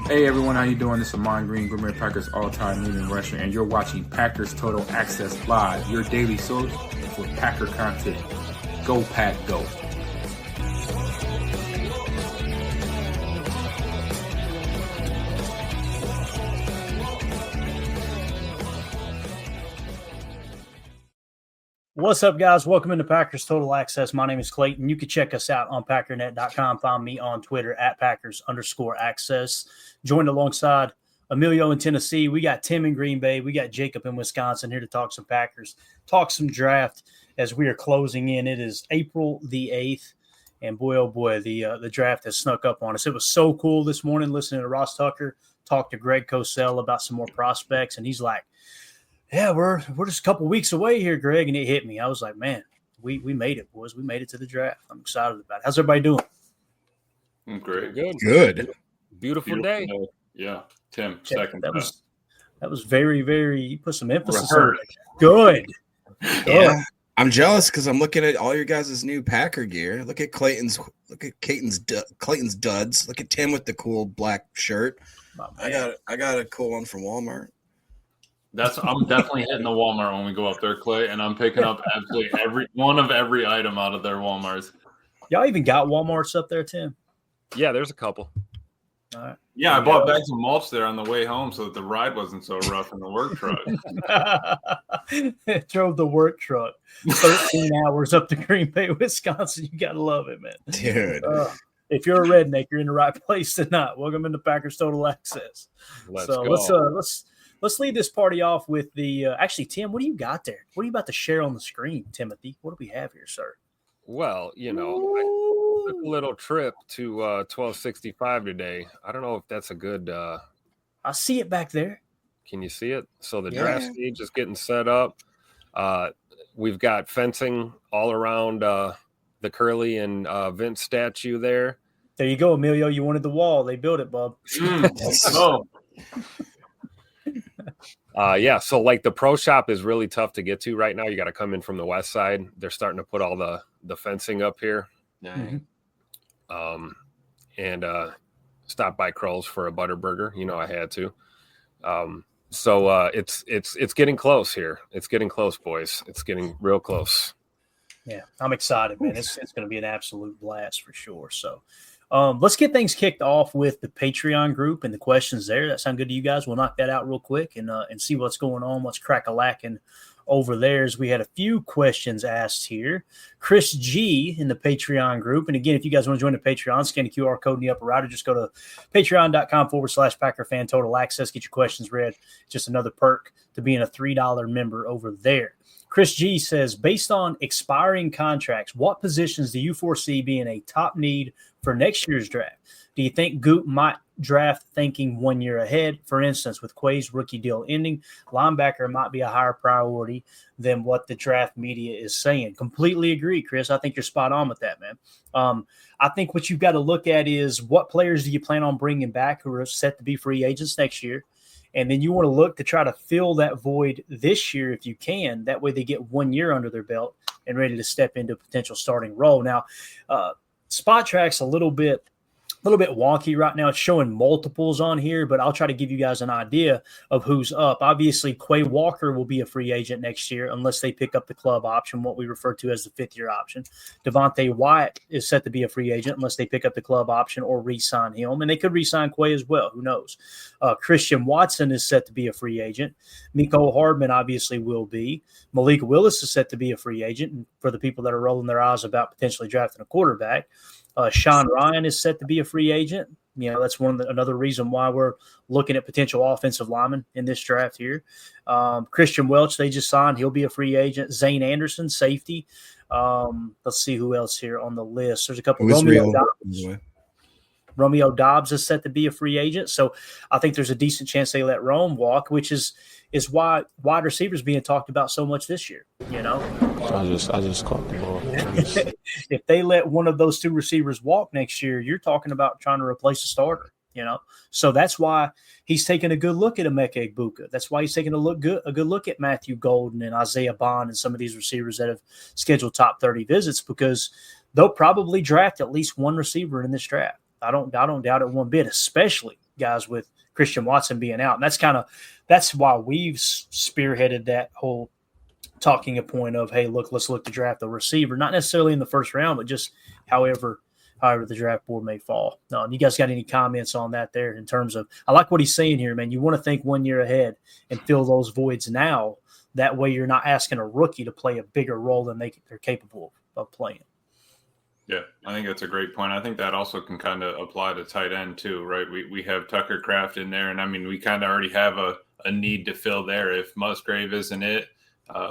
Hey everyone, how you doing? This is Amon Green, Green Bay Packers all-time leading rusher, and you're watching Packers Total Access Live, your daily source for Packer content. Go Pack, go! What's up, guys? Welcome into Packers Total Access. My name is Clayton. You can check us out on Packernet.com. Find me on Twitter at Packers_access. Joined alongside Emilio in Tennessee. We got Tim in Green Bay. We got Jacob in Wisconsin here to talk some Packers, talk some draft as we are closing in. It is April the 8th, and boy, oh boy, the draft has snuck up on us. It was so cool this morning listening to Ross Tucker talk to Greg Cosell about some more prospects, and he's like, yeah, we're just a couple weeks away here, Greg, and it hit me. I was like, man, we made it, boys. We made it to the draft. I'm excited about it. How's everybody doing? Great. Good. Beautiful day. Yeah. Tim, second. That was very, very, you put some emphasis on it. Good. Yeah. I'm jealous because I'm looking at all your guys' new Packer gear. Look at Clayton's duds. Look at Tim with the cool black shirt. I got a cool one from Walmart. I'm definitely hitting the Walmart when we go up there, Clay, and I'm picking up absolutely every item out of their Walmarts. Y'all even got Walmarts up there, Tim? Yeah, there's a couple. All right. Yeah, I bought bags of mulch there on the way home so that the ride wasn't so rough in the work truck. Drove the work truck 13 hours up to Green Bay, Wisconsin. You got to love it, man. Dude. If you're a redneck, you're in the right place tonight. Welcome into Packers Total Access. Let's go. Let's lead this party off with the actually, Tim, what do you got there? What are you about to share on the screen, Timothy? What do we have here, sir? Well, I took a little trip to 1265 today. I don't know if that's a good I see it back there. Can you see it? So the draft stage is getting set up. We've got fencing all around the Curly and Vince statue there. There you go, Emilio. You wanted the wall. They built it, bub. Oh. So like the pro shop is really tough to get to right now. You got to come in from the west side. They're starting to put all the fencing up here. Mm-hmm. And stop by Kroll's for a butter burger. I had to. So it's getting close here. It's getting close, boys. It's getting real close. Yeah, I'm excited, man. It's going to be an absolute blast for sure. So let's get things kicked off with the Patreon group and the questions there. That sound good to you guys? We'll knock that out real quick and see what's going on, what's crack-a-lacking over there. As we had a few questions asked here. Chris G in the Patreon group. And again, if you guys want to join the Patreon, scan the QR code in the upper right or just go to patreon.com/PackerFan Total Access. Get your questions read. Just another perk to being a $3 member over there. Chris G says, based on expiring contracts, what positions do you foresee being a top need for next year's draft? Do you think Goot might draft thinking 1 year ahead? For instance, with Quay's rookie deal ending, linebacker might be a higher priority than what the draft media is saying. Completely agree, Chris. I think you're spot on with that, man. I think what you've got to look at is what players do you plan on bringing back who are set to be free agents next year? And then you want to look to try to fill that void this year if you can. That way they get 1 year under their belt and ready to step into a potential starting role. Now, Spot Track's a little bit wonky right now. It's showing multiples on here, but I'll try to give you guys an idea of who's up. Obviously, Quay Walker will be a free agent next year unless they pick up the club option, what we refer to as the fifth-year option. Devontae Wyatt is set to be a free agent unless they pick up the club option or re-sign him, and they could re-sign Quay as well. Who knows? Christian Watson is set to be a free agent. Mecole Hardman obviously will be. Malik Willis is set to be a free agent, and for the people that are rolling their eyes about potentially drafting a quarterback, Sean Ryan is set to be a free agent. That's another reason why we're looking at potential offensive linemen in this draft here. Christian Welch, they just signed. He'll be a free agent. Zane Anderson, safety. Let's see who else here on the list. There's a couple. Romeo Dobbs is set to be a free agent. So I think there's a decent chance they let Rome walk, which is why wide receivers being talked about so much this year. I just caught the ball. If they let one of those two receivers walk next year, you're talking about trying to replace a starter. So that's why he's taking a good look at Emeka Egbuka. That's why he's taking a good look at Matthew Golden and Isaiah Bond and some of these receivers that have scheduled top 30 visits, because they'll probably draft at least one receiver in this draft. I don't doubt it one bit, especially guys with Christian Watson being out. And that's why we've spearheaded that whole talking a point of, hey, look, let's look to draft a receiver, not necessarily in the first round, but just however the draft board may fall. You guys got any comments on that there in terms of, I like what he's saying here, man. You want to think 1 year ahead and fill those voids now. That way you're not asking a rookie to play a bigger role than they're capable of playing. Yeah, I think that's a great point. I think that also can kind of apply to tight end too, right? We have Tucker Kraft in there, and I mean, we kind of already have a need to fill there. If Musgrave isn't it,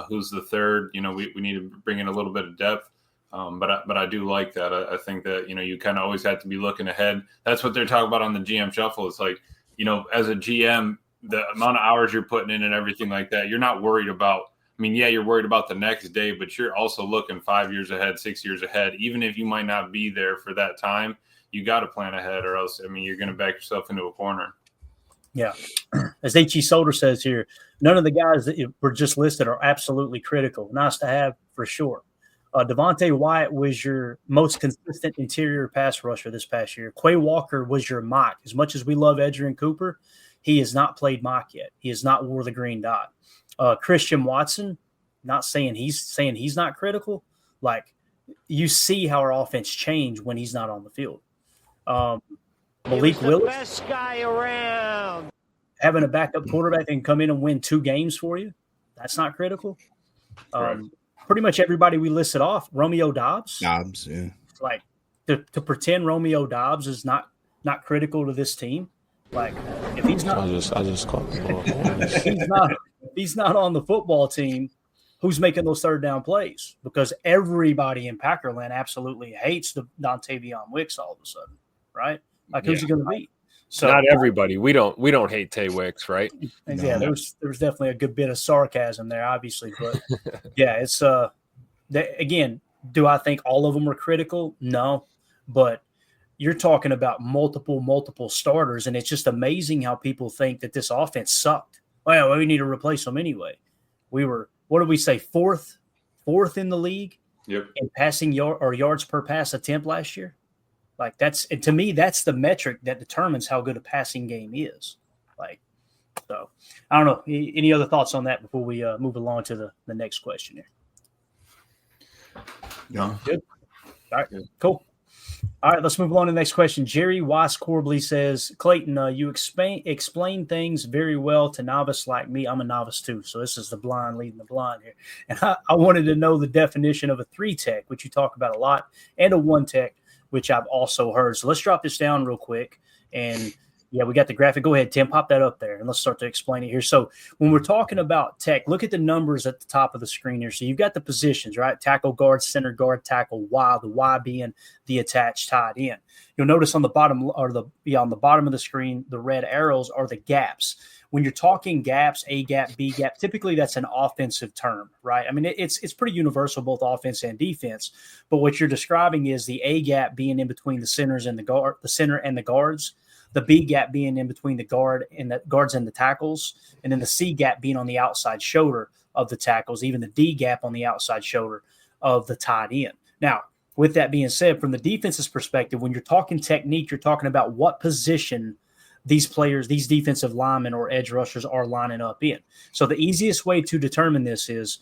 who's the third? You know, we need to bring in a little bit of depth. But I do like that. I think that, you know, you kind of always have to be looking ahead. That's what they're talking about on the GM shuffle. It's like, you know, as a GM, the amount of hours you're putting in and everything like that, you're not worried about. I mean, yeah, you're worried about the next day, but you're also looking 5 years ahead, 6 years ahead. Even if you might not be there for that time, you got to plan ahead, or else, I mean, you're going to back yourself into a corner. Yeah. As H.E. Solder says here, none of the guys that were just listed are absolutely critical. Nice to have for sure. Devontae Wyatt was your most consistent interior pass rusher this past year. Quay Walker was your Mike. As much as we love Edgerrin Cooper, he has not played Mike yet. He has not wore the green dot. Christian Watson, not saying he's not critical. Like, you see how our offense changed when he's not on the field. Malik Willis, best guy around. Having a backup quarterback that can come in and win 2 games for you, that's not critical. Right. Pretty much everybody we listed off, Romeo Doubs. Yeah. Like, to pretend Romeo Doubs is not critical to this team. Like, if he's not, I just caught the ball. if he's not on the football team, who's making those third down plays? Because everybody in Packerland absolutely hates the Dontavion Wicks all of a sudden, right? Like, who's he going to be? So not everybody. We don't hate Tay Wicks, right? And yeah, there was definitely a good bit of sarcasm there, obviously, but yeah, it's again, do I think all of them are critical? No, but you're talking about multiple starters, and it's just amazing how people think that this offense sucked. Well, we need to replace them anyway. We were, what did we say, fourth in the league Yep. in passing yards per pass attempt last year. Like, to me, that's the metric that determines how good a passing game is. Like, so I don't know. Any other thoughts on that before we move along to the next question here? No. Good. All right. Cool. All right, let's move on to the next question. Jerry Weiss Corbley says, Clayton, you explain things very well to novice like me. I'm a novice too, so this is the blind leading the blind here. And I wanted to know the definition of a 3-tech, which you talk about a lot, and a 1-tech, which I've also heard. So let's drop this down real quick. And yeah, we got the graphic. Go ahead, Tim, pop that up there, and let's start to explain it here. So when we're talking about tech, look at the numbers at the top of the screen here. So you've got the positions, right? Tackle, guard, center, guard, tackle, Y, the Y being the attached tight end. You'll notice on the bottom on the bottom of the screen, the red arrows are the gaps. When you're talking gaps, A gap, B gap, typically that's an offensive term, right? I mean, it's pretty universal, both offense and defense. But what you're describing is the A gap being in between the centers and the center and the guards, the B gap being in between the guards and the tackles, and then the C gap being on the outside shoulder of the tackles, even the D gap on the outside shoulder of the tight end. Now, with that being said, from the defense's perspective, when you're talking technique, you're talking about what position these players, these defensive linemen or edge rushers are lining up in. So the easiest way to determine this is,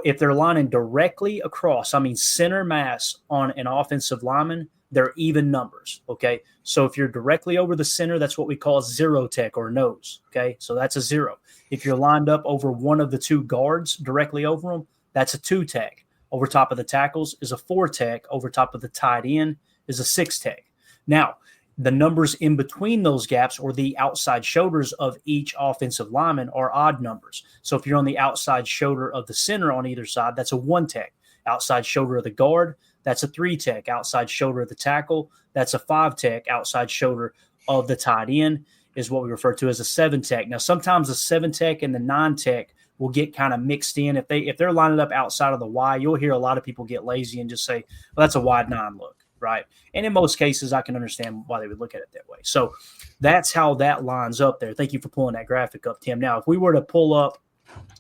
if they're lining directly across, I mean center mass on an offensive lineman, they're even numbers, okay? So if you're directly over the center, that's what we call 0-tech or nose, okay? So that's a 0. If you're lined up over one of the 2 guards directly over them, that's a 2-tech. Over top of the tackles is a 4-tech. Over top of the tight end is a 6-tech. Now, the numbers in between those gaps, or the outside shoulders of each offensive lineman, are odd numbers. So if you're on the outside shoulder of the center on either side, that's a 1-tech. Outside shoulder of the guard, that's a 3-tech. Outside shoulder of the tackle, that's a 5-tech. Outside shoulder of the tight end is what we refer to as a 7-tech. Now, sometimes the 7-tech and the 9-tech will get kind of mixed in. If they're lining up outside of the Y, you'll hear a lot of people get lazy and just say, well, that's a wide 9 look, right? And in most cases, I can understand why they would look at it that way. So that's how that lines up there. Thank you for pulling that graphic up, Tim. Now, if we were to pull up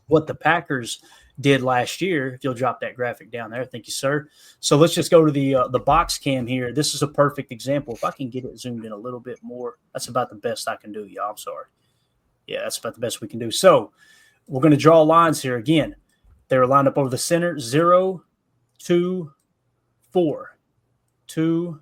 what the Packers did last year. If you'll drop that graphic down there, thank you, sir. So let's just go to the box cam here. This is a perfect example. If I can get it zoomed in a little bit more, that's about the best I can do, y'all. I'm sorry. Yeah, that's about the best we can do. So we're going to draw lines here again. They're lined up over the center. 0, 2, 4, 2,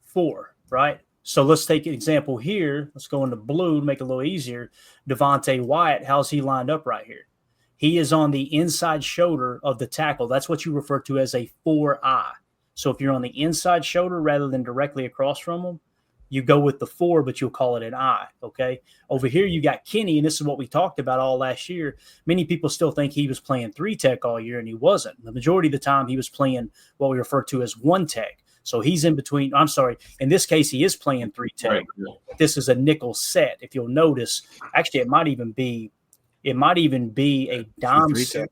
4. Right. So let's take an example here. Let's go into blue to make it a little easier. Devontae Wyatt, how's he lined up right here? He is on the inside shoulder of the tackle. That's what you refer to as a 4-eye. So if you're on the inside shoulder rather than directly across from him, you go with the 4, but you'll call it an eye, okay? Over here, you got Kenny, and this is what we talked about all last year. Many people still think he was playing 3-tech all year, and he wasn't. The majority of the time, he was playing what we refer to as 1-tech. So he's in between. I'm sorry. In this case, he is playing 3-tech. Right. This is a nickel set. If you'll notice, actually, it might even be a dime set.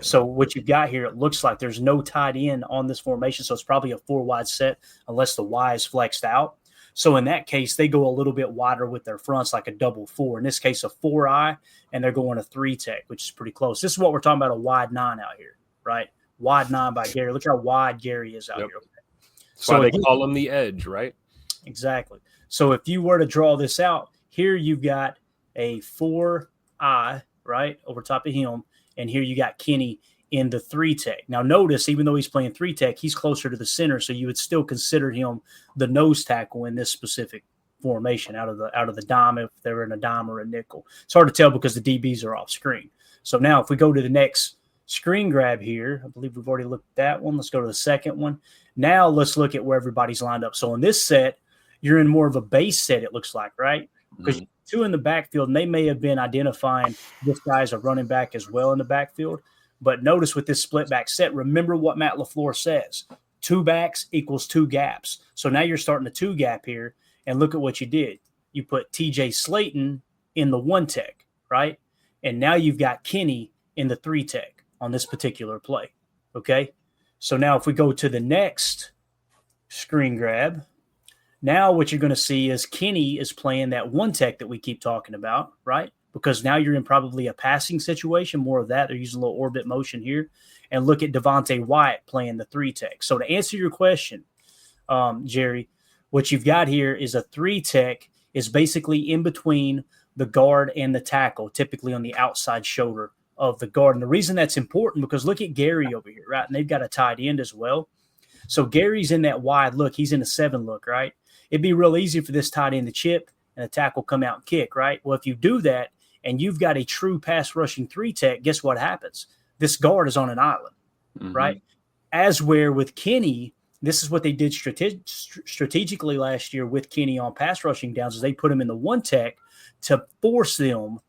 So what you've got here, it looks like there's no tight end on this formation. So it's probably a 4-wide set unless the Y is flexed out. So in that case, they go a little bit wider with their fronts, like a double 4. In this case, a 4-eye, and they're going a 3-tech, which is pretty close. This is what we're talking about, a wide 9 out here, right? Wide 9 by Gary. Look how wide Gary is out here. So they call him the edge, right? Exactly. So if you were to draw this out, here you've got a 4-eye, right, over top of him, and here you got Kenny in the 3-tech. Now notice, even though he's playing 3-tech, he's closer to the center, so you would still consider him the nose tackle in this specific formation out of the dime if they're in a dime or a nickel. It's hard to tell because the DBs are off screen. So now if we go to the next screen grab here, I believe we've already looked at that one. Let's go to the second one. Now let's look at where everybody's lined up. So in this set, you're in more of a base set, it looks like, right? Because two in the backfield, and they may have been identifying this guy's a running back as well in the backfield. But notice with this split back set, remember what Matt LaFleur says. 2 backs equals 2 gaps. So now you're starting a 2 gap here, and look at what you did. You put TJ Slayton in the 1-tech, right? And now you've got Kenny in the 3-tech on this particular play, okay? So now if we go to the next screen grab, now what you're going to see is Kenny is playing that 1-tech that we keep talking about, right? Because now you're in probably a passing situation, more of that. They're using a little orbit motion here. And look at Devontae Wyatt playing the 3-tech. So to answer your question, Jerry, what you've got here is a 3-tech is basically in between the guard and the tackle, typically on the outside shoulder of the guard. And the reason that's important, because look at Gary over here, right? And they've got a tight end as well. So Gary's in that wide look. He's in a 7 look, right? It'd be real easy for this tight end to chip and the tackle come out and kick, right? Well, if you do that and you've got a true pass rushing 3-tech, guess what happens? This guard is on an island, right? As where with Kenny, this is what they did strategically last year with Kenny on pass rushing downs, is they put him in the 1-tech to force them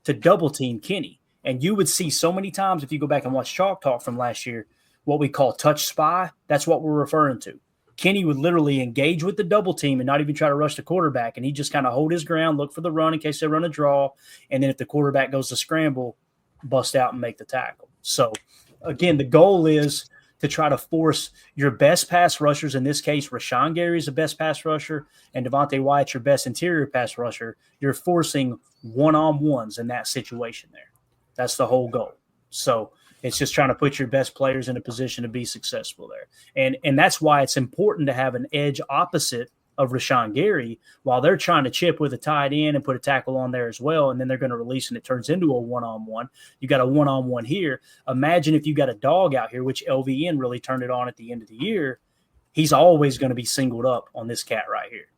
to double team Kenny. And you would see so many times, if you go back and watch Chalk Talk from last year, what we call touch spy, that's what we're referring to. Kenny would literally engage with the double team and not even try to rush the quarterback. And he just kind of hold his ground, look for the run in case they run a draw. And then if the quarterback goes to scramble, bust out and make the tackle. So, again, the goal is to try to force your best pass rushers. In this case, Rashawn Gary is the best pass rusher, and Devontae Wyatt's your best interior pass rusher. You're forcing one-on-ones in that situation there. That's the whole goal. So it's just trying to put your best players in a position to be successful there. And that's why it's important to have an edge opposite of Rashawn Gary while they're trying to chip with a tight end and put a tackle on there as well, and then they're going to release and it turns into a one-on-one. You got a one-on-one here. Imagine if you got a dog out here, which LVN really turned it on at the end of the year. He's always going to be singled up on this cat right here,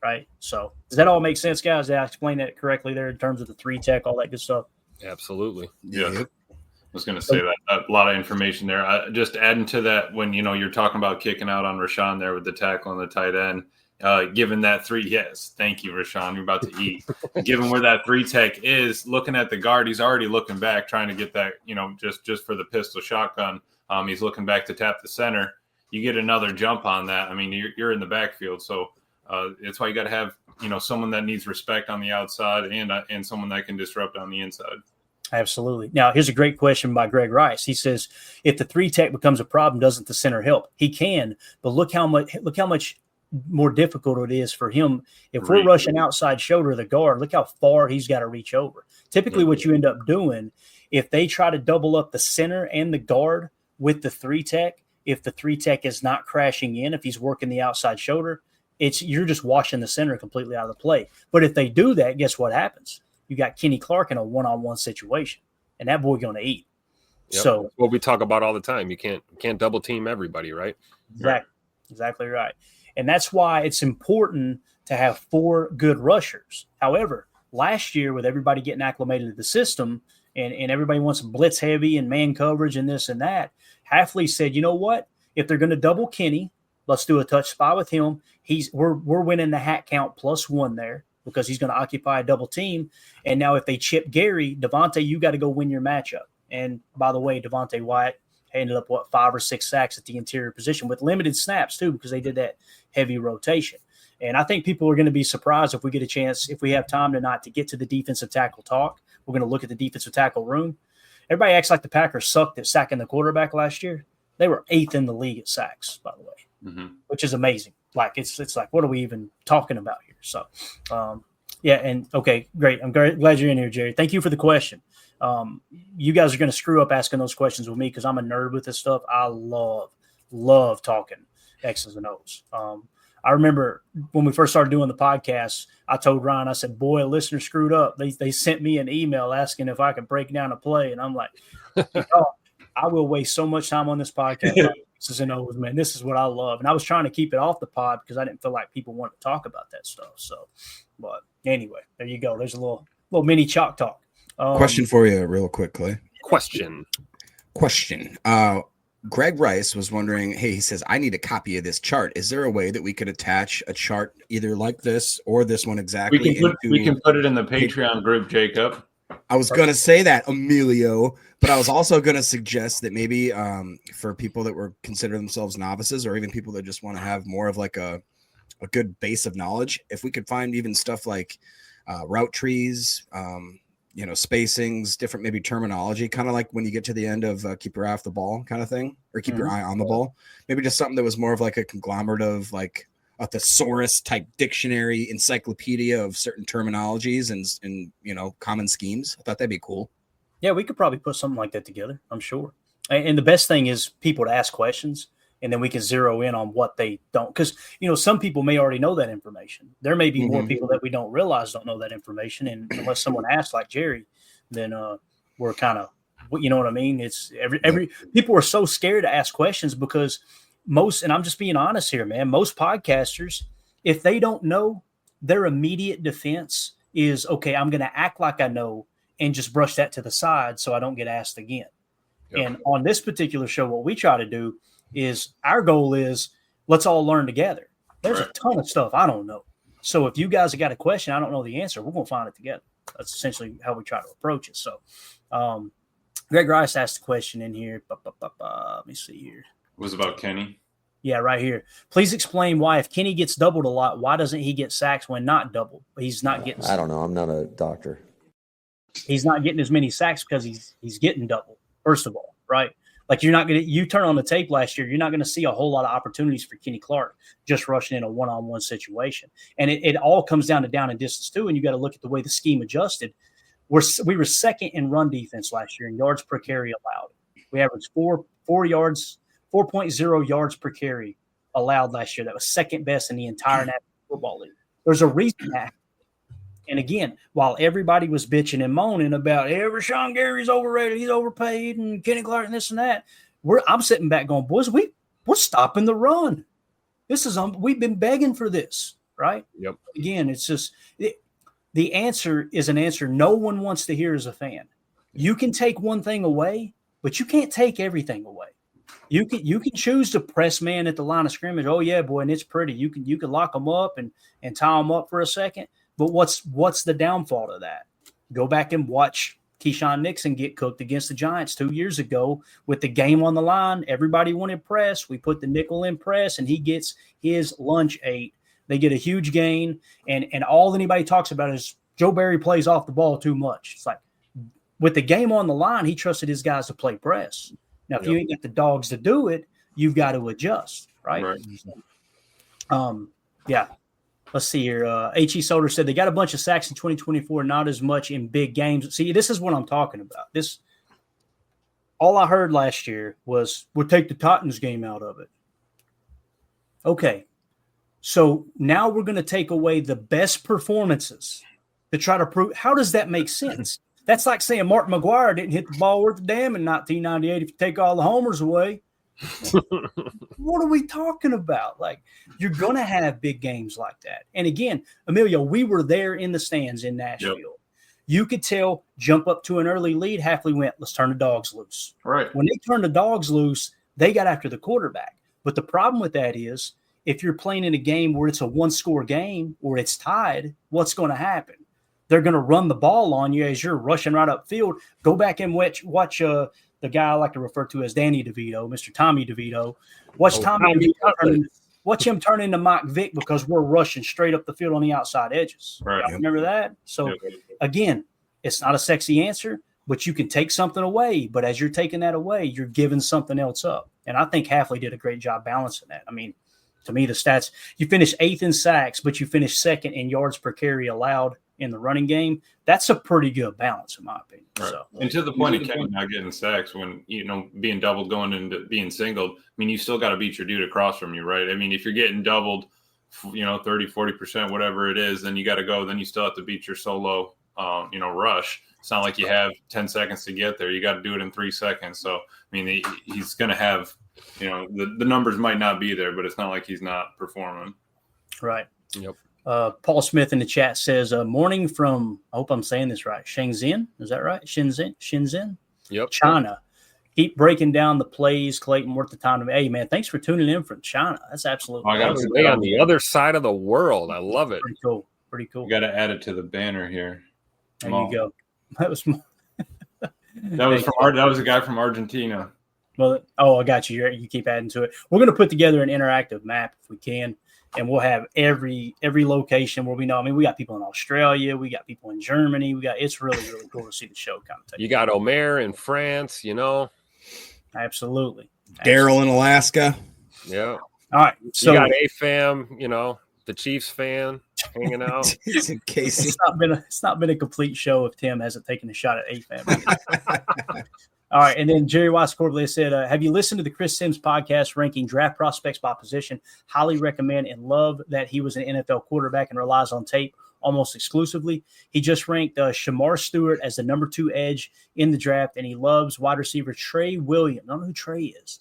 right? So does that all make sense, guys? Did I explain that correctly there in terms of the 3-tech, all that good stuff? Absolutely. Yeah. I was going to say that a lot of information there. Just adding to that, when you're talking about kicking out on Rashawn there with the tackle and the tight end, given that 3, yes, thank you, Rashawn. You're about to eat. Given where that 3-tech is, looking at the guard, he's already looking back, trying to get that, just for the pistol shotgun. He's looking back to tap the center. You get another jump on that. I mean, you're in the backfield, so that's why you got to have someone that needs respect on the outside and someone that can disrupt on the inside. Absolutely. Now, here's a great question by Greg Rice. He says, if the 3-tech becomes a problem, doesn't the center help? He can, but look how much more difficult it is for him. If we're rushing outside shoulder of the guard, look how far he's got to reach over. Typically, what you end up doing, if they try to double up the center and the guard with the 3 tech, if the 3 tech is not crashing in, if he's working the outside shoulder, you're just washing the center completely out of the play. But if they do that, guess what happens? You got Kenny Clark in a one-on-one situation, and that boy going to eat. Yep. So That's what we talk about all the time. You can't double team everybody, right? Exactly right. And that's why it's important to have 4 good rushers. However, last year with everybody getting acclimated to the system and everybody wants blitz heavy and man coverage and this and that, Hafley said, you know what? If they're going to double Kenny, let's do a touch spy with him. We're winning the hat count +1 there because he's going to occupy a double team. And now if they chip Gary, Devontae, you got to go win your matchup. And by the way, Devontae Wyatt ended up, 5 or 6 sacks at the interior position with limited snaps too, because they did that heavy rotation. And I think people are going to be surprised if we get a chance, if we have time tonight to get to the defensive tackle talk. We're going to look at the defensive tackle room. Everybody acts like the Packers sucked at sacking the quarterback last year. They were 8th in the league at sacks, by the way, which is amazing. Like it's like, what are we even talking about here? So, yeah, and okay, great. I'm glad you're in here, Jerry. Thank you for the question. You guys are going to screw up asking those questions with me because I'm a nerd with this stuff. I love talking X's and O's. I remember when we first started doing the podcast, I told Ryan, I said, boy, a listener screwed up. They sent me an email asking if I could break down a play. And I'm like, I will waste so much time on this podcast. X's and O's, man. This is what I love. And I was trying to keep it off the pod because I didn't feel like people wanted to talk about that stuff. So, but anyway, there you go. There's a little mini chalk talk. Question for you real quick, Clay. Question. Greg Rice was wondering, hey, he says, I need a copy of this chart. Is there a way that we could attach a chart either like this or this one exactly? We can put it in the Patreon group, Jacob. I was going to say that, Emilio, but I was also going to suggest that maybe for people that were consider themselves novices or even people that just want to have more of like a good base of knowledge, if we could find even stuff like route trees, spacings, different maybe terminology, kind of like when you get to the end of keep your eye off the ball kind of thing, or keep your eye on the ball. Maybe just something that was more of like a conglomerate of like a thesaurus type dictionary encyclopedia of certain terminologies and common schemes. I thought that'd be cool. Yeah, we could probably put something like that together, I'm sure. And the best thing is people to ask questions, and then we can zero in on what they don't. Because, some people may already know that information. There may be more people that we don't realize don't know that information. And unless someone asks like Jerry, then we're kind of, you know what I mean? It's every people are so scared to ask questions because and I'm just being honest here, man, most podcasters, if they don't know, their immediate defense is, okay, I'm going to act like I know and just brush that to the side so I don't get asked again. Yep. And on this particular show, what we try to do is our goal is let's all learn together. There's a ton of stuff I don't know. So if you guys have got a question, I don't know the answer, we're going to find it together. That's essentially how we try to approach it. So Greg Rice asked a question in here. Let me see here. It was about Kenny. Yeah, right here. Please explain why if Kenny gets doubled a lot, why doesn't he get sacks when not doubled? He's not getting. I don't know. I'm not a doctor. He's not getting as many sacks because he's getting doubled. First of all, right? Like you turn on the tape last year, you're not going to see a whole lot of opportunities for Kenny Clark just rushing in a one-on-one situation. And it all comes down to down and distance too. And you got to look at the way the scheme adjusted. We were second in run defense last year in yards per carry allowed. We averaged 4.0 yards per carry allowed last year. That was second best in the entire National Football League. There's a reason that. And again, while everybody was bitching and moaning about, hey, Rashawn Gary's overrated, he's overpaid, and Kenny Clark and this and that, I'm sitting back going, boys, we're stopping the run. This is we've been begging for this, right? Yep. Again, it's just the answer is an answer no one wants to hear as a fan. You can take one thing away, but you can't take everything away. You can choose to press man at the line of scrimmage. Oh yeah, boy, and it's pretty. You can lock them up and tie them up for a second. But what's the downfall to that? Go back and watch Keyshawn Nixon get cooked against the Giants 2 years ago with the game on the line. Everybody wanted press. We put the nickel in press, and he gets his lunch ate. They get a huge gain, and all anybody talks about is Joe Barry plays off the ball too much. It's like with the game on the line, he trusted his guys to play press. Now, if you ain't got the dogs to do it, you've got to adjust, right? Right. Yeah. Let's see here. H.E. Solder said they got a bunch of sacks in 2024, not as much in big games. See, this is what I'm talking about. All I heard last year was we'll take the Titans game out of it. Okay. So now we're going to take away the best performances to try to prove. How does that make sense? That's like saying Mark McGuire didn't hit the ball worth a damn in 1998 if you take all the homers away. What are we talking about? Like, you're going to have big games like that. And again, Emilio, we were there in the stands in Nashville. Yep. You could tell, jump up to an early lead, Hafley went, let's turn the dogs loose. Right. When they turned the dogs loose, they got after the quarterback. But the problem with that is if you're playing in a game where it's a one-score game or it's tied, what's going to happen? They're going to run the ball on you as you're rushing right upfield. Go back and watch the guy I like to refer to as Danny DeVito, Mr. Tommy DeVito. Watch watch him turn into Mike Vick because we're rushing straight up the field on the outside edges. Right. Remember that? So, again, it's not a sexy answer, but you can take something away. But as you're taking that away, you're giving something else up. And I think Hafley did a great job balancing that. I mean, to me, the stats, you finish 8th in sacks, but you finish 2nd in yards per carry allowed in the running game. That's a pretty good balance, in my opinion. Right. So, and to the point of Kevin not getting sacks when, being doubled going into being singled, I mean, you still got to beat your dude across from you, right? I mean, if you're getting doubled, 30, 40%, whatever it is, then you got to go. Then you still have to beat your solo, rush. It's not like you have 10 seconds to get there. You got to do it in 3 seconds. So, I mean, he's going to have, the numbers might not be there, but it's not like he's not performing. Right. Yep. Paul Smith in the chat says, morning from, I hope I'm saying this right, Shenzhen. Is that right? Shenzhen? Yep. China. Keep breaking down the plays, Clayton, worth the time to me. Hey, man, thanks for tuning in from China. That's absolutely way on the other side of the world. I love it. Pretty cool. You got to add it to the banner here. There you go. That was that was a guy from Argentina. Well, I got you. You keep adding to it. We're going to put together an interactive map if we can, and we'll have every location where we know. I mean, we got people in Australia, we got people in Germany. It's really, really cool to see the show kind of take. You got Omer in France, Absolutely. Daryl in Alaska. Yeah. All right. So you got AFAM, the Chiefs fan hanging out. In case it's not been a complete show if Tim hasn't taken a shot at AFAM. All right, and then Jerry Weiss Corbett said, have you listened to the Chris Sims podcast ranking draft prospects by position? Highly recommend and love that he was an NFL quarterback and relies on tape almost exclusively. He just ranked Shamar Stewart as the number 2 edge in the draft, and he loves wide receiver Trey Williams. I don't know who Trey is.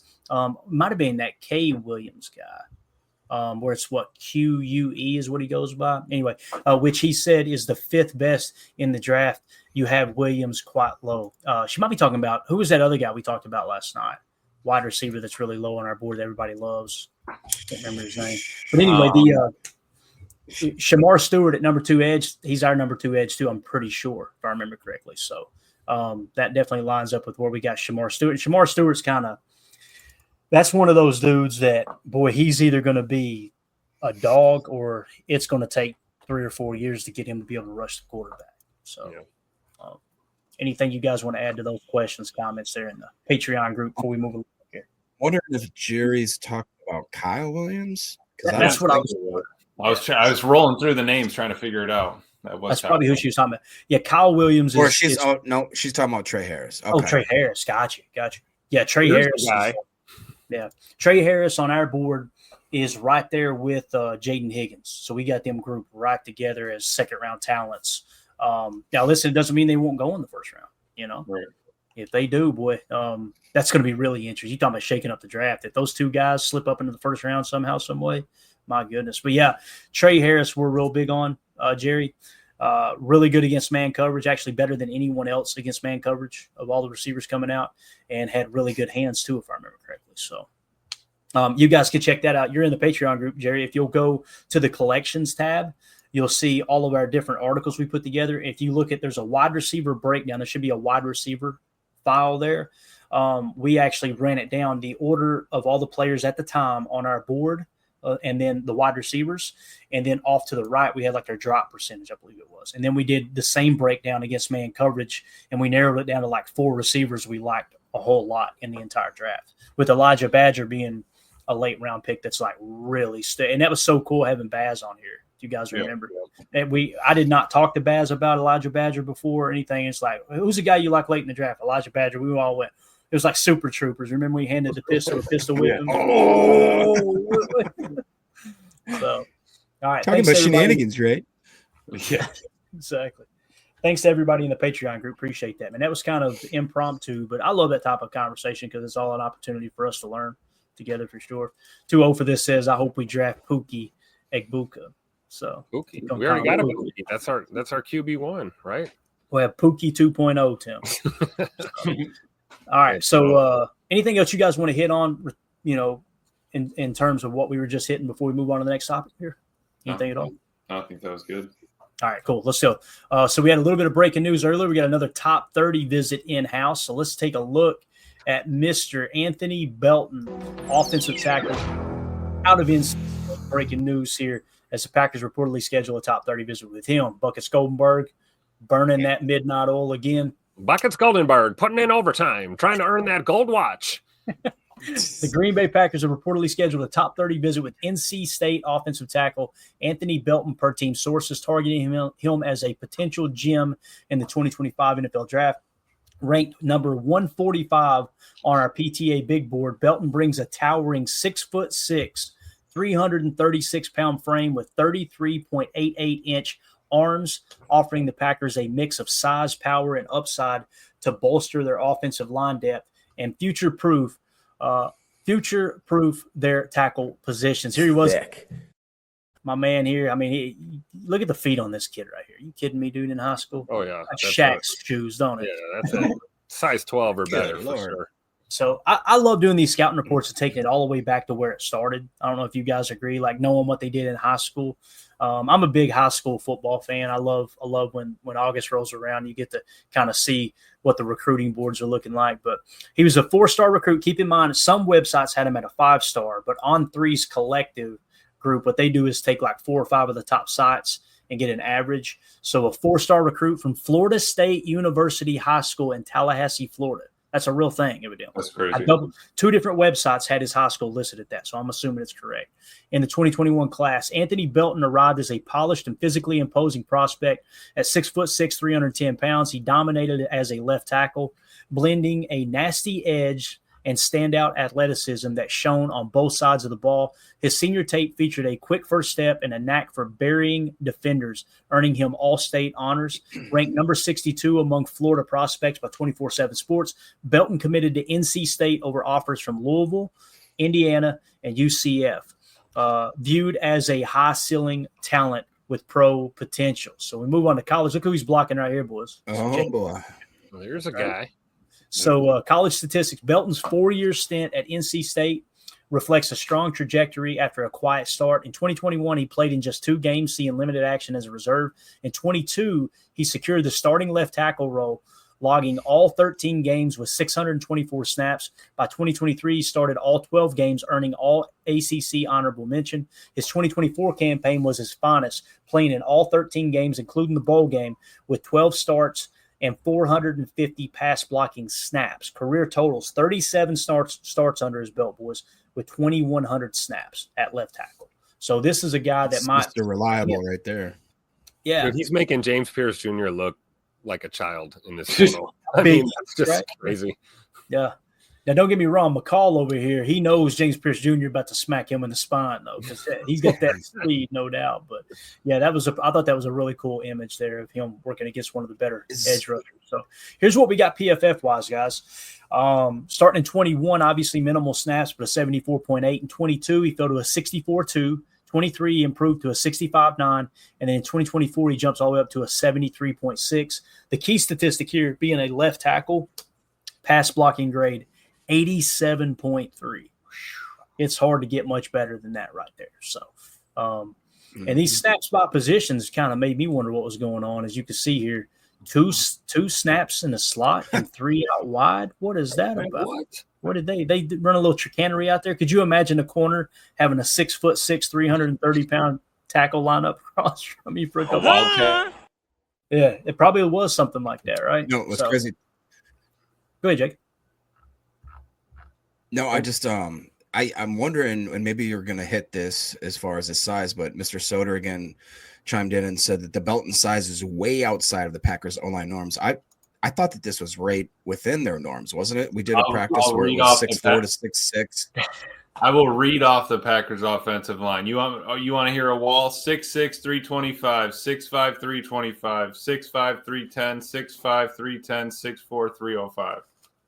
Might have been that K Williams guy, where it's QUE is what he goes by. Anyway, which he said is the 5th best in the draft. You have Williams quite low. She might be talking about, who was that other guy we talked about last night? Wide receiver that's really low on our board that everybody loves. Can't remember his name. But anyway, Shamar Stewart at number 2 edge, he's our number 2 edge too, I'm pretty sure, if I remember correctly. So that definitely lines up with where we got Shamar Stewart. Shamar Stewart's that's one of those dudes that, boy, he's either going to be a dog or it's going to take 3 or 4 years to get him to be able to rush the quarterback. So anything you guys want to add to those questions, comments there in the Patreon group before we move along here? Wondering if Jerry's talking about Kyle Williams. That's what I was rolling through the names trying to figure it out. That's probably who she was talking about. Yeah, Kyle Williams is. Or she's talking about Trey Harris. Okay. Oh, Trey Harris. Gotcha. Yeah, Trey Harris. Trey Harris on our board is right there with Jaden Higgins. So we got them grouped right together as second-round talents. Now, listen, it doesn't mean they won't go in the first round, Right. If they do, boy, that's going to be really interesting. You're talking about shaking up the draft. If those 2 guys slip up into the first round somehow, some way, my goodness. But, yeah, Trey Harris we're real big on, Jerry. Really good against man coverage, actually better than anyone else against man coverage of all the receivers coming out, and had really good hands too, if I remember correctly. So you guys can check that out. You're in the Patreon group, Jerry. If you'll go to the collections tab, you'll see all of our different articles we put together. If you look at, there's a wide receiver breakdown. There should be a wide receiver file there. We actually ran it down, the order of all the players at the time on our board, and then the wide receivers. And then off to the right, we had like their drop percentage, I believe it was. And then we did the same breakdown against man coverage, and we narrowed it down to like 4 receivers we liked a whole lot in the entire draft, with Elijah Badger being a late round pick that's like really and that was so cool having Baz on here If you guys Yeah, remember, yeah. and I did not talk to Baz about Elijah Badger before or anything. It's like, who's the guy you like late in the draft? Elijah Badger. We all went. It was like Super Troopers. Remember we handed the pistol whip him. Oh. So, all right. Talking Thanks, about everybody. shenanigans, right? Yeah. Exactly. Thanks to everybody in the Patreon group. Appreciate that, man. That was kind of impromptu, but I love that type of conversation because it's all an opportunity for us to learn together for sure. 2-0 for this says, I hope we draft Pookie Egbuka. So Pookie. We already got a Pookie. That's our QB1, right? we'll have Pookie 2.0, Tim. All right. So anything else you guys want to hit on, in terms of what we were just hitting before we move on to the next topic here? Anything at all? I think that was good. All right, cool. Let's go. So we had a little bit of breaking news earlier. We got another top 30 visit in-house. So let's take a look at Mr. Anthony Belton, offensive tackle, out of NC. Breaking news here as the Packers reportedly schedule a top 30 visit with him. Buckets Goldenberg burning that midnight oil again. Buckets Goldenberg putting in overtime, trying to earn that gold watch. The Green Bay Packers have reportedly scheduled a top 30 visit with NC State offensive tackle Anthony Belton per team sources, targeting him as a potential gem in the 2025 NFL Draft. Ranked number 145 on our PTA big board, Belton brings a towering 6'6", 336-pound frame with 33.88-inch arms, offering the Packers a mix of size, power, and upside to bolster their offensive line depth and future-proof their tackle positions. Here he was, my man here. I mean, look at the feet on this kid right here. You kidding me, dude, in high school? Oh, yeah. Like Shaq's shoes, don't it? Yeah, that's a size 12 or better for Lord. sure. So I love doing these scouting reports and taking it all the way back to where it started. I don't know if you guys agree, like knowing what they did in high school. I'm a big high school football fan. I love when August rolls around, you get to kind of see what the recruiting boards are looking like. But he was a 4-star recruit. Keep in mind, some websites had him at a 5-star, but On3's collective group, what they do is take like 4 or 5 of the top sites and get an average. So a 4-star recruit from Florida State University High School in Tallahassee, Florida. That's a real thing, evidently. That's crazy. 2 different websites had his high school listed at that, so I'm assuming it's correct. In the 2021 class, Anthony Belton arrived as a polished and physically imposing prospect at 6'6", 310 pounds. He dominated as a left tackle, blending a nasty edge and standout athleticism that shone on both sides of the ball. His senior tape featured a quick first step and a knack for burying defenders, earning him All-State honors. Ranked number 62 among Florida prospects by 24/7 Sports, Belton committed to NC State over offers from Louisville, Indiana, and UCF. Viewed as a high-ceiling talent with pro potential. So we move on to college. Look who he's blocking right here, boys. Oh, boy. Well, there's a guy. So college statistics, Belton's 4-year stint at NC State reflects a strong trajectory after a quiet start. In 2021, he played in just 2 games, seeing limited action as a reserve. In 22, he secured the starting left tackle role, logging all 13 games with 624 snaps. By 2023, he started all 12 games, earning all ACC honorable mention. His 2024 campaign was his finest, playing in all 13 games, including the bowl game, with 12 starts and 450 pass blocking snaps. Career totals, 37 starts under his belt, boys, with 2,100 snaps at left tackle. So this is a guy that might Mr. Reliable right there. Yeah. Dude, he's making James Pierce Jr. look like a child in this photo. I mean, that's just right? crazy. Yeah. Now, don't get me wrong. McCall over here, he knows James Pierce Jr. about to smack him in the spine, though, because he's got that speed, no doubt. But, yeah, I thought that was a really cool image there of him working against one of the better edge rushers. So here's what we got PFF-wise, guys. Starting in 21, obviously minimal snaps, but a 74.8. In 22, he fell to a 64.2. 23, he improved to a 65.9. And then in 2024, he jumps all the way up to a 73.6. The key statistic here, being a left tackle, pass blocking grade, 87.3. It's hard to get much better than that right there. So, and these snap spot positions kind of made me wonder what was going on. As you can see here, two snaps in the slot and 3 out wide. What is that about? What did they run a little chicanery out there? Could you imagine a corner having a 6'6", 330-pound tackle line up across from you for a couple? Wildcat. Yeah, it probably was something like that, right? No, what's crazy. Go ahead, Jake. No, I just I I'm wondering, and maybe you're going to hit this as far as his size, but Mr. Soder again chimed in and said that the Belton size is way outside of the Packers O-line norms. I thought that this was right within their norms, wasn't it? We did a practice where it was 6'4" to 6'6". I will read off the Packers offensive line. You want to hear a wall? 6'6", 325, 6'5", 325, 6'5", 310, 6'5", 310, 6'4", 305.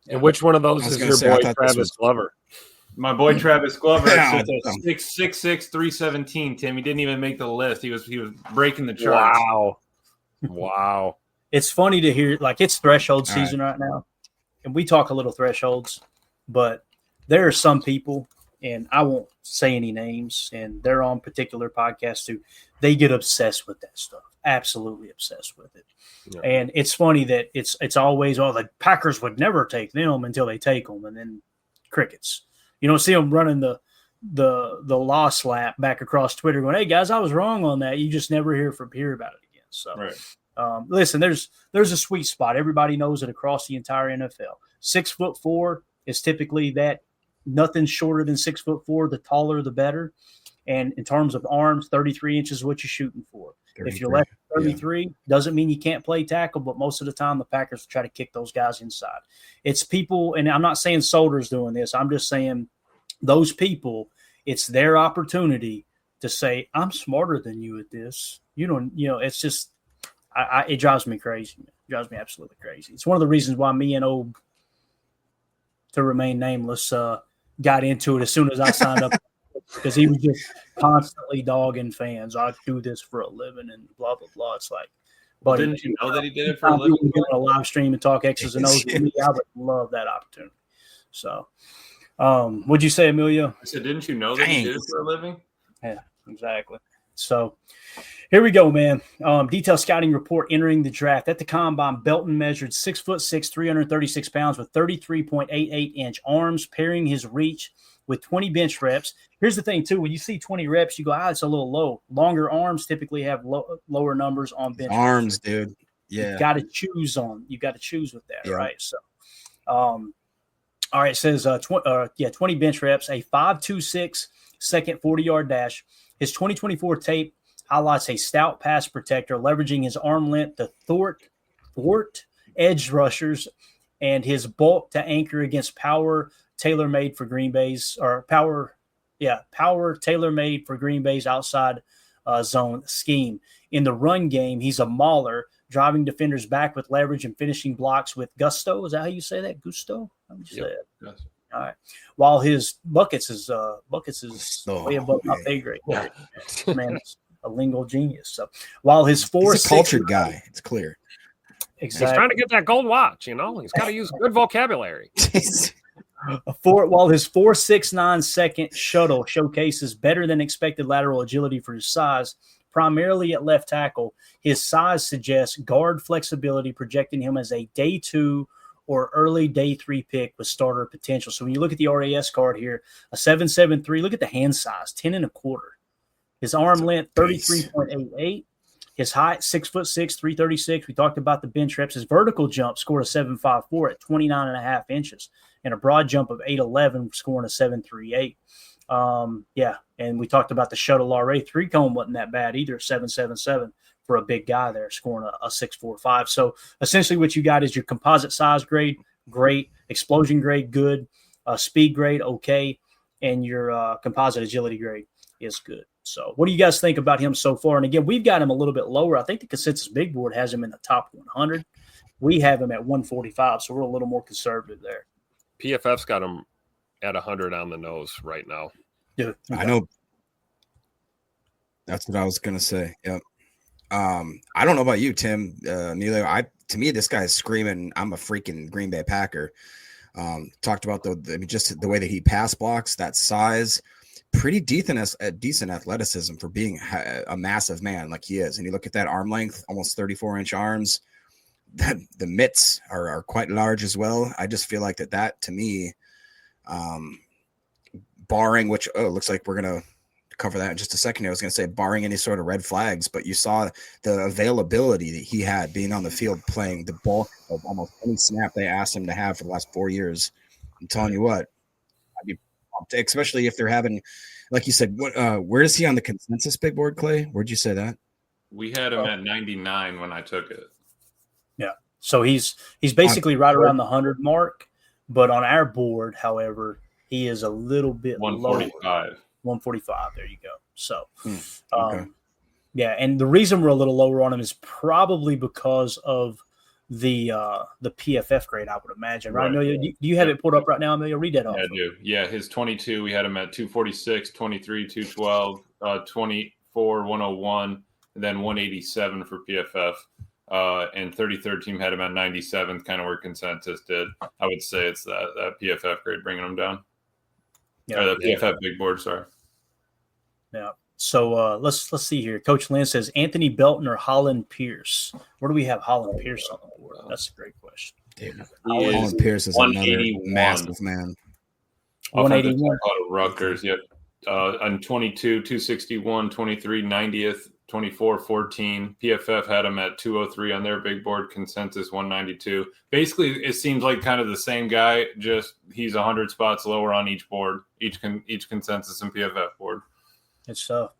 And which one of those is your boy Travis Glover? My boy Travis Glover Yeah, sits at 6'6", 317. Tim, he didn't even make the list. He was breaking the charts. Wow. It's funny to hear, like, it's threshold season right now, and we talk a little thresholds, but there are some people, and I won't say any names, and they're on particular podcasts too. They get obsessed with that stuff, absolutely obsessed with it. Yeah. And it's funny that it's always, the Packers would never take them until they take them, and then crickets. You don't see them running the loss lap back across Twitter going, "Hey guys, I was wrong on that." You just never hear about it again. So. Right. Listen, there's a sweet spot. Everybody knows it across the entire NFL. 6'4" is typically that. Nothing shorter than 6'4". The taller, the better. And in terms of arms, 33 inches is what you're shooting for. If you're less than 33, doesn't mean you can't play tackle, but most of the time the Packers try to kick those guys inside. It's people, and I'm not saying Solder's doing this. I'm just saying those people, it's their opportunity to say, "I'm smarter than you at this." It's just, it drives me crazy. It drives me absolutely crazy. It's one of the reasons why me and Old, to remain nameless, got into it as soon as I signed up, because he was just constantly dogging fans. "I do this for a living," and blah, blah, blah. It's like, but didn't you know that he did it for a living? Doing a live stream and talk X's and O's with me, I would love that opportunity. So, what'd you say, Emilio? I said, didn't you know that he did it for a living? Yeah, exactly. So here we go, man. Detailed scouting report entering the draft. At the combine, Belton measured 6'6", 336 pounds with 33.88-inch arms, pairing his reach with 20 bench reps. Here's the thing, too. When you see 20 reps, you go, it's a little low. Longer arms typically have lower numbers on bench arms, reps. Dude. Yeah. You got to choose with that, right? So, all right, it says 20 bench reps, a 5.26 second 40-yard dash. His 2024 tape highlights a stout pass protector, leveraging his arm length to thwart edge rushers and his bulk to anchor against power tailor-made for Green Bay's outside zone scheme. In the run game, he's a mauler, driving defenders back with leverage and finishing blocks with gusto. Is that how you say that? Gusto? How would you say it? Yes. All right. While his buckets is way above my pay grade. Yeah. Man, it's a lingo genius. So while his he's a cultured guy, it's clear. Exactly. He's trying to get that gold watch. He's got to use good vocabulary. While his 4.69 second shuttle showcases better than expected lateral agility for his size, primarily at left tackle, his size suggests guard flexibility, projecting him as a day 2 or early day 3 pick with starter potential. So when you look at the RAS card here, a 7.73, look at the hand size, 10 1/4. His arm length, 33.88. His height, 6'6", 336. We talked about the bench reps. His vertical jump scored a 7.54 at 29.5 inches, and a broad jump of 8.11, scoring a 7.38. And we talked about the shuttle RA. 3-cone wasn't that bad either, 7.77 for a big guy there, scoring a 6.45. So essentially what you got is your composite size grade, great, explosion grade, good, speed grade, okay, and your composite agility grade is good. So what do you guys think about him so far? And again, we've got him a little bit lower. I think the consensus big board has him in the top 100. We have him at 145, so we're a little more conservative there. PFF's got him at 100 on the nose right now. Yeah, I know. That's what I was going to say. Yep. I don't know about you, Tim. Emilio, to me, this guy is screaming, I'm a freaking Green Bay Packer. Talked about just the way that he pass blocks, that size, pretty decent athleticism for being a massive man like he is. And you look at that arm length, almost 34-inch arms. The mitts are quite large as well. I just feel like that to me, barring which, looks like we're going to cover that in just a second. I was going to say barring any sort of red flags, but you saw the availability that he had being on the field, playing the bulk of almost any snap they asked him to have for the last 4 years. I'm telling you what, I'd be pumped, especially if they're having, like you said, where is he on the consensus big board, Clay? Where'd you say that? We had him at 99 when I took it. Yeah. So he's basically right around the 100 mark, but on our board, however, he is a little bit 145. lower. 145. There you go. So, Okay. yeah, and the reason we're a little lower on him is probably because of the PFF grade, I would imagine. Right, Amelia? Do you have it pulled up right now, Amelia? Read that off. Yeah, I do. Yeah, his 22, we had him at 246, 23, 212, 24, 101, and then 187 for PFF. And 33rd team had him at 97th, kind of where consensus did. I would say it's that PFF grade bringing him down. Yeah, or the PFF big board, sorry. Yeah. So let's see here. Coach Lynn says Anthony Belton or Holland Pierce. Where do we have Holland Pierce on the board? That's a great question. Dude, He is Holland Pierce is another 181. massive man. 181. Out of Rutgers, yep. On 22, 261, 23, 90th, 24, 14. PFF had him at 203 on their big board, consensus 192. Basically, it seems like kind of the same guy, just he's 100 spots lower on each board, each consensus and PFF board. It's so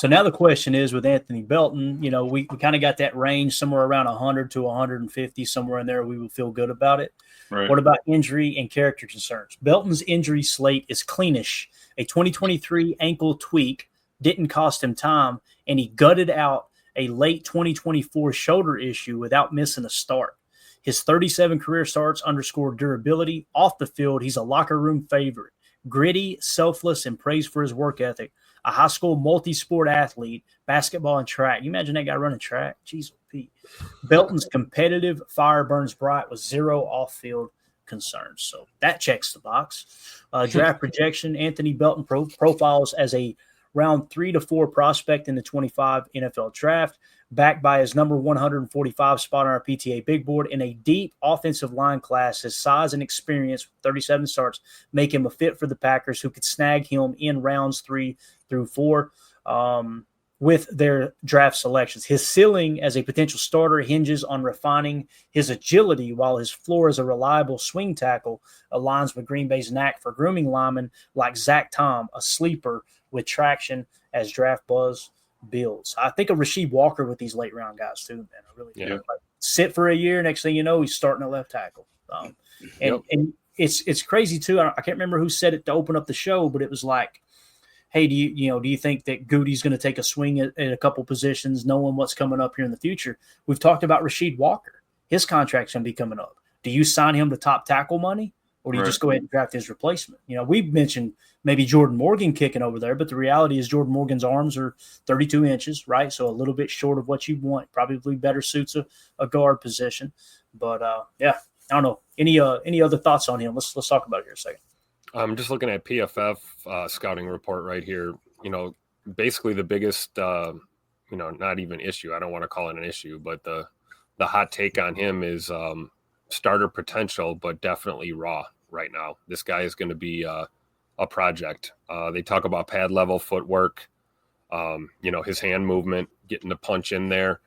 now the question is with Anthony Belton, you know, we kind of got that range somewhere around 100 to 150, somewhere in there. We would feel good about it. Right. What about injury and character concerns? Belton's injury slate is cleanish. A 2023 ankle tweak didn't cost him time, and he gutted out a late 2024 shoulder issue without missing a start. His 37 career starts underscore durability. Off the field, he's a locker room favorite. Gritty, selfless, and praised for his work ethic. A high school multi-sport athlete, basketball and track. You imagine that guy running track? Jeez, Pete. Belton's competitive fire burns bright with zero off-field concerns. So that checks the box. Draft projection, Anthony Belton profiles as a round 3 to 4 prospect in the 25 NFL draft, backed by his number 145 spot on our PTA big board in a deep offensive line class. His size and experience, 37 starts, make him a fit for the Packers, who could snag him in rounds 3 through 4 with their draft selections. His ceiling as a potential starter hinges on refining his agility, while his floor as a reliable swing tackle aligns with Green Bay's knack for grooming linemen like Zach Tom, a sleeper with traction as draft buzz builds. I think of Rasheed Walker with these late round guys too, man. I really do. Yeah. Like, sit for a year, next thing you know, he's starting at left tackle. And it's crazy too. I can't remember who said it to open up the show, but it was like, hey, do you think that Goody's going to take a swing at a couple positions, knowing what's coming up here in the future? We've talked about Rasheed Walker. His contract's going to be coming up. Do you sign him to top tackle money, or do you just go ahead and draft his replacement? You know, we've mentioned maybe Jordan Morgan kicking over there, but the reality is Jordan Morgan's arms are 32 inches, right? So a little bit short of what you want. Probably better suits a guard position. But, yeah, I don't know. Any other thoughts on him? Let's talk about it here a second. I'm just looking at PFF scouting report right here. You know, basically the biggest, not even issue. I don't want to call it an issue, but the hot take on him is starter potential, but definitely raw right now. This guy is going to be a project. They talk about pad level footwork, his hand movement, getting the punch in there,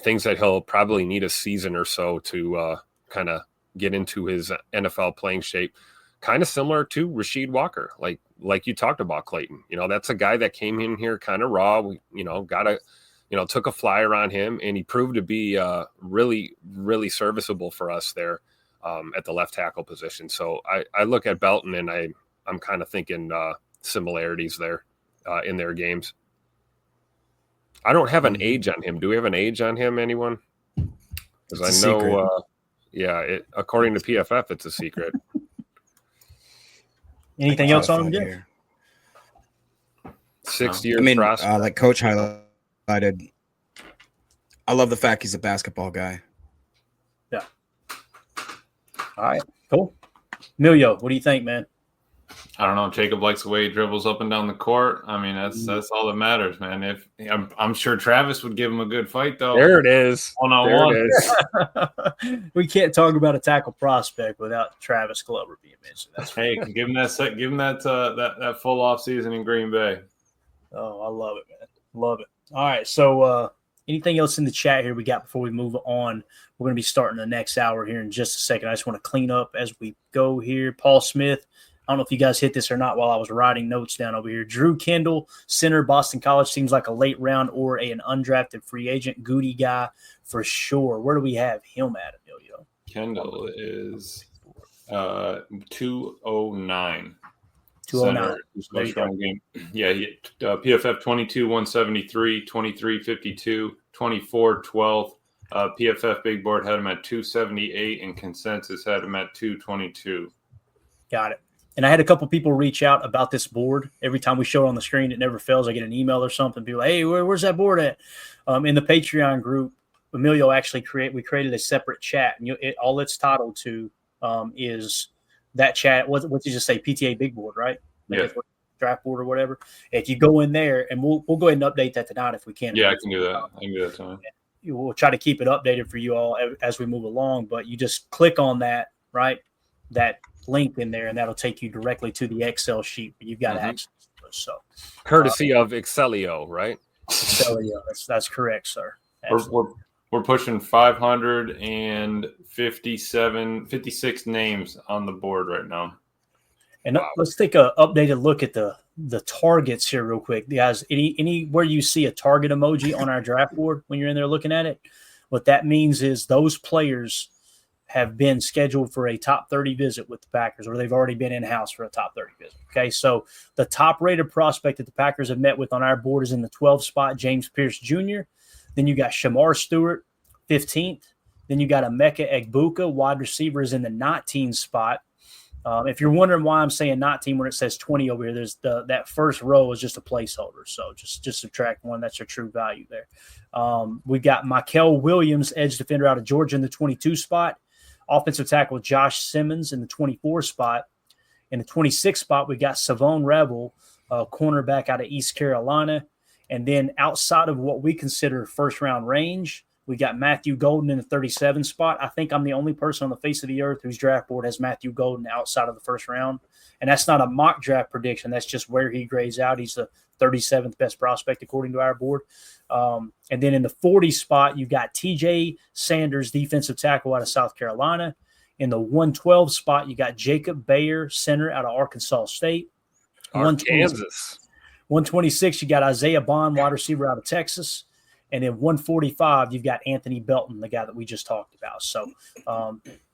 things that he'll probably need a season or so to kind of get into his NFL playing shape. Kind of similar to Rasheed Walker, like you talked about, Clayton. You know, that's a guy that came in here kind of raw. We, took a flyer on him, and he proved to be really, really serviceable for us there at the left tackle position. So I look at Belton, and I'm kind of thinking similarities there in their games. I don't have an age on him. Do we have an age on him, anyone? Because I know, according to PFF, it's a secret. Anything else on him, Jim? 6 years. I mean, prospect. like Coach highlighted, I love the fact he's a basketball guy. Yeah. All right. Cool. Emilio, what do you think, man? I don't know. Jacob likes the way he dribbles up and down the court. I mean, that's all that matters, man. If I'm sure Travis would give him a good fight, though. There it is. 1-on-1. We can't talk about a tackle prospect without Travis Glover being mentioned. Hey, give him that full off season in Green Bay. Oh, I love it, man. Love it. All right. So anything else in the chat here we got before we move on? We're going to be starting the next hour here in just a second. I just want to clean up as we go here. Paul Smith, I don't know if you guys hit this or not while I was writing notes down over here. Drew Kendall, center, Boston College, seems like a late round or an undrafted free agent. Goody guy for sure. Where do we have him at, Emilio? Kendall is 209. 209. Center, strong game. Yeah, PFF 22, 173, 23, 52, 24, 12. PFF Big Board had him at 278, and Consensus had him at 222. Got it. And I had a couple people reach out about this board. Every time we show it on the screen, it never fails. I get an email or something. People, hey, where's that board at? In the Patreon group, Emilio actually created a separate chat, and all it's titled to is that chat. What did you just say? PTA Big Board, right? Yeah. Draft board or whatever. If you go in there, and we'll go ahead and update that tonight if we can. Yeah, I can do that. I can do that tonight. We'll try to keep it updated for you all as we move along. But you just click on that, right? That link in there, and that'll take you directly to the Excel sheet where you've got access to it. So, courtesy of Excelio, right? Excelio, that's correct, sir. We're pushing 56 names on the board right now. And let's take a updated look at the targets here real quick. Guys, anywhere you see a target emoji on our draft board when you're in there looking at it, what that means is those players have been scheduled for a top 30 visit with the Packers, or they've already been in-house for a top 30 visit. Okay, so the top-rated prospect that the Packers have met with on our board is in the 12th spot, James Pierce Jr. Then you got Shamar Stewart, 15th. Then you got Emeka Egbuka, wide receiver, is in the 19th spot. If you're wondering why I'm saying 19 when it says 20 over here, there's that first row is just a placeholder. So just subtract one. That's your true value there. We got Mikel Williams, edge defender out of Georgia, in the 22 spot. Offensive tackle Josh Simmons in the 24 spot. In the 26 spot, we got Savon Rebel, cornerback out of East Carolina. And then outside of what we consider first-round range, we got Matthew Golden in the 37 spot. I think I'm the only person on the face of the earth whose draft board has Matthew Golden outside of the first round. And that's not a mock draft prediction. That's just where he grades out. He's the 37th best prospect according to our board. And then in the 40 spot, you got TJ Sanders, defensive tackle out of South Carolina. In the 112 spot, you got Jacob Bayer, center out of Arkansas State. Kansas. 126, you got Isaiah Bond, wide receiver out of Texas. And then 145, you've got Anthony Belton, the guy that we just talked about. So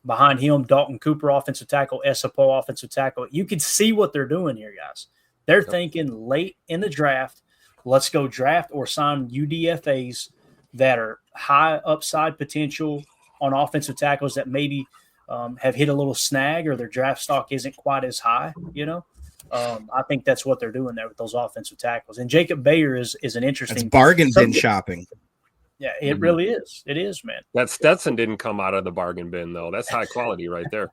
behind him, Dalton Cooper, offensive tackle, Esapo, offensive tackle. You can see what they're doing here, guys. They're thinking late in the draft, let's go draft or sign UDFAs that are high upside potential on offensive tackles that maybe have hit a little snag or their draft stock isn't quite as high, I think that's what they're doing there with those offensive tackles. And Jacob Bayer is an interesting. That's bargain bin shopping. Yeah, it really is. It is, man. That Stetson didn't come out of the bargain bin, though. That's high quality right there.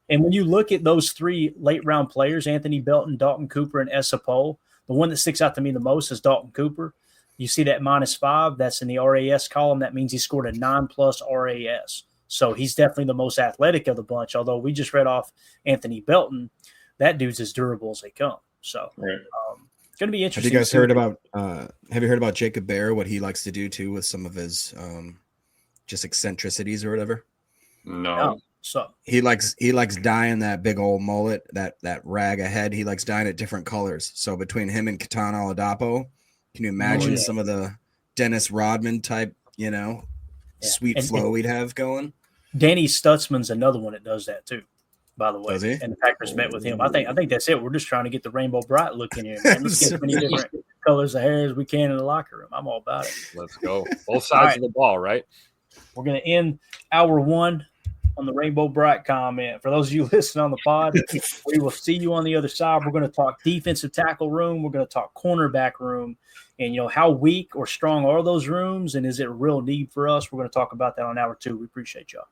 And when you look at those three late-round players, Anthony Belton, Dalton Cooper, and Esapo, the one that sticks out to me the most is Dalton Cooper. You see that -5, that's in the RAS column. That means he scored a 9+ RAS. So he's definitely the most athletic of the bunch, although we just read off Anthony Belton. That dude's as durable as they come. So it's going to be interesting. Have you guys heard about Jacob Bayer, what he likes to do too with some of his just eccentricities or whatever? No. So he likes dyeing that big old mullet, that rag ahead. He likes dyeing it different colors. So between him and Ketan Oladapo, can you imagine some of the Dennis Rodman type, sweet flow we'd have going? Danny Stutzman's another one that does that too, by the way. Does he? And the Packers met with him. I think that's it. We're just trying to get the Rainbow Bright look in here, man. Let's get as many different colors of hair as we can in the locker room. I'm all about it. Let's go. Both sides of the ball, right? We're going to end hour one on the Rainbow Bright comment. For those of you listening on the pod, we will see you on the other side. We're going to talk defensive tackle room. We're going to talk cornerback room. And, how weak or strong are those rooms? And is it a real need for us? We're going to talk about that on hour two. We appreciate y'all.